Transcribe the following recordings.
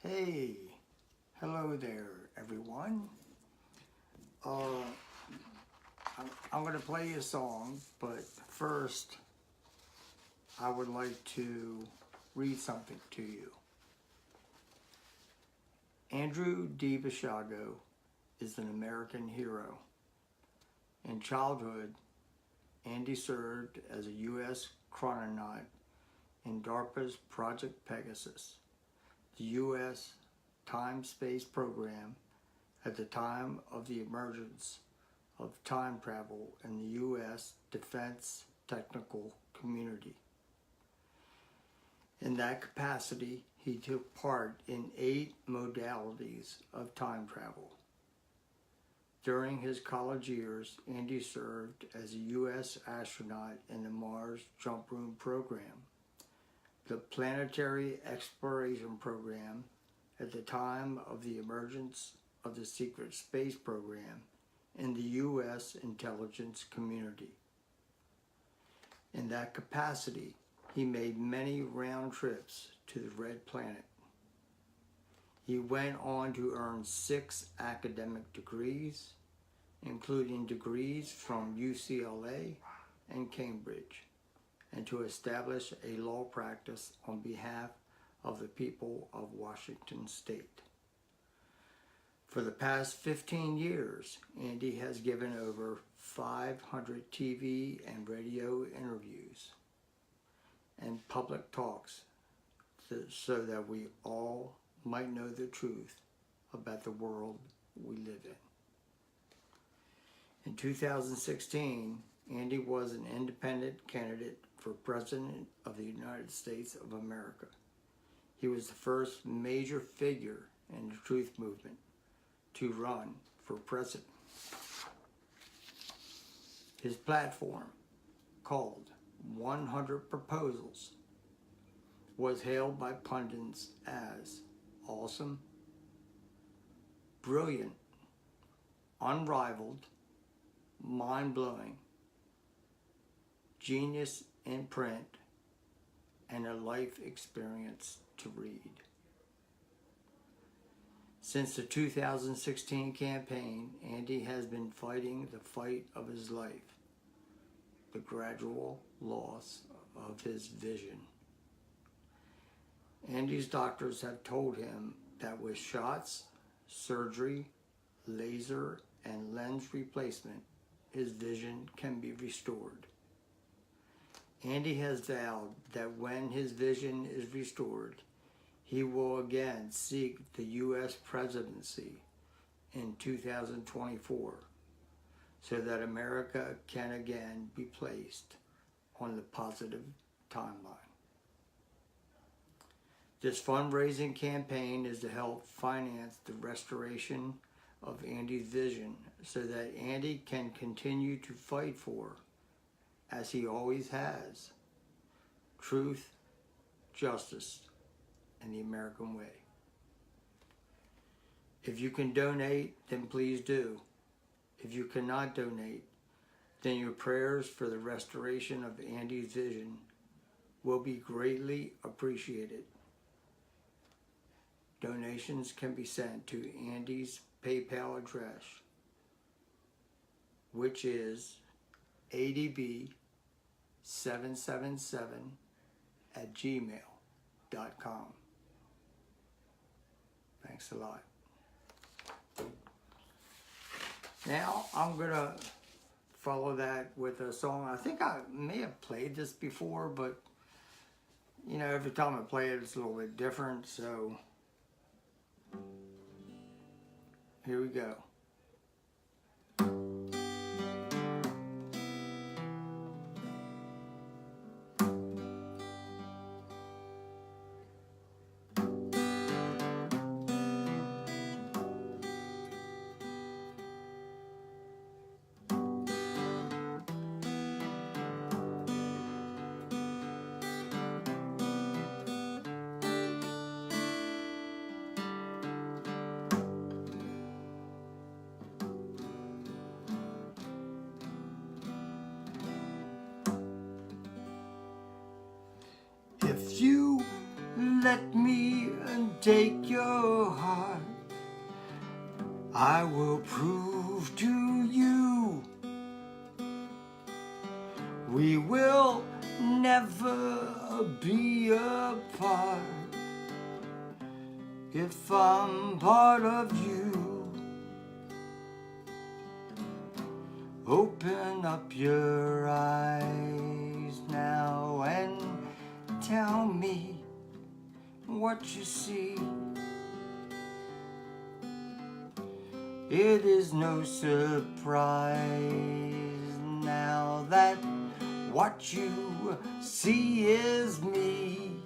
Hey, hello there, everyone. Uh, I'm going to play you a song, but first, I would like to read something to you. Andrew D. Basiago is an American hero. In childhood, Andy served as a U.S. chrononaut in DARPA's Project Pegasus, the U.S. time-space program at the time of the emergence of time travel in the U.S. defense technical community. In that capacity, he took part in 8 modalities of time travel. During his college years, Andy served as a U.S. astronaut in the Mars Jump Room program, the planetary exploration program at the time of the emergence of the secret space program in the U.S. intelligence community. In that capacity, he made many round trips to the Red Planet. He went on to earn 6 academic degrees, including degrees from UCLA and Cambridge, and to establish a law practice on behalf of the people of Washington State. For the past 15 years, Andy has given over 500 TV and radio interviews and public talks so that we all might know the truth about the world we live in. In 2016, Andy was an independent candidate for President of the United States of America. He was the first major figure in the truth movement to run for president. His platform, called 100 Proposals, was hailed by pundits as awesome, brilliant, unrivaled, mind-blowing, genius in print, and a life experience to read. Since the 2016 campaign, Andy has been fighting the fight of his life, the gradual loss of his vision. Andy's doctors have told him that with shots, surgery, laser, and lens replacement, his vision can be restored. Andy has vowed that when his vision is restored, he will again seek the U.S. presidency in 2024 so that America can again be placed on the positive timeline. This fundraising campaign is to help finance the restoration of Andy's vision so that Andy can continue to fight for, as he always has, truth, justice, and the American way. If you can donate, then please do. If you cannot donate, then your prayers for the restoration of Andy's vision will be greatly appreciated. Donations can be sent to Andy's PayPal address, which is adb777@gmail.com. Thanks a lot. Now I'm going to follow that with a song. I think I may have played this before, but you know, every time I play it, it's a little bit different, so here we go. If you let me take your heart. I will prove to you we will never be apart. If I'm part of you, open up your eyes now and tell me what you see. It is no surprise now that what you see is me.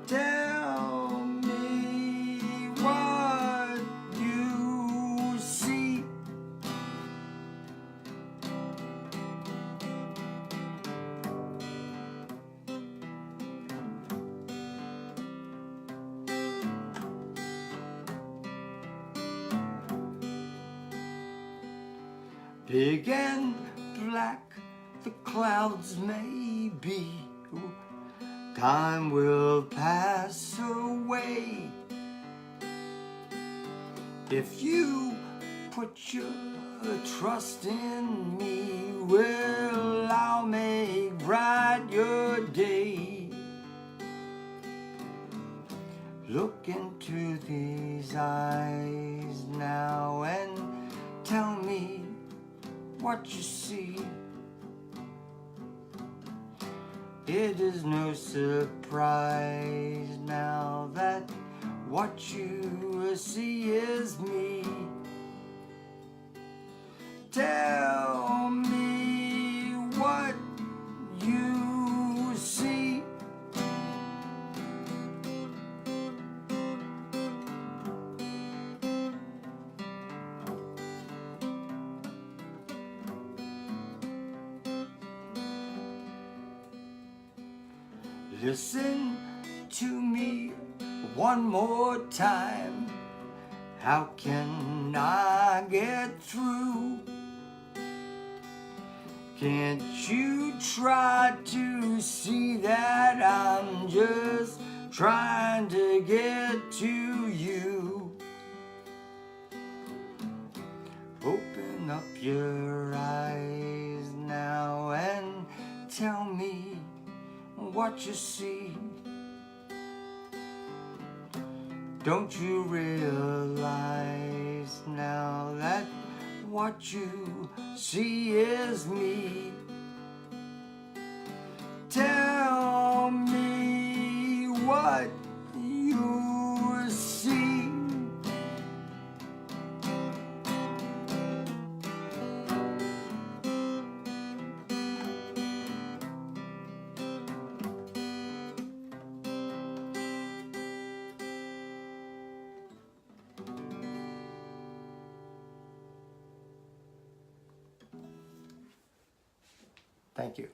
Tell me what you see. Big and black the clouds may be, time will pass away. If you put your trust in me, well, I'll make bright your day. Look into these eyes now and tell me what you see. It is no surprise now that what you see is me. Tell me what you see. Listen to me one more time. How can I get through? Can't you try to see that I'm just trying to get to you? Open up your eyes now and tell me what you see. Don't you realize now that what you see is me? Tell me what you see. Thank you.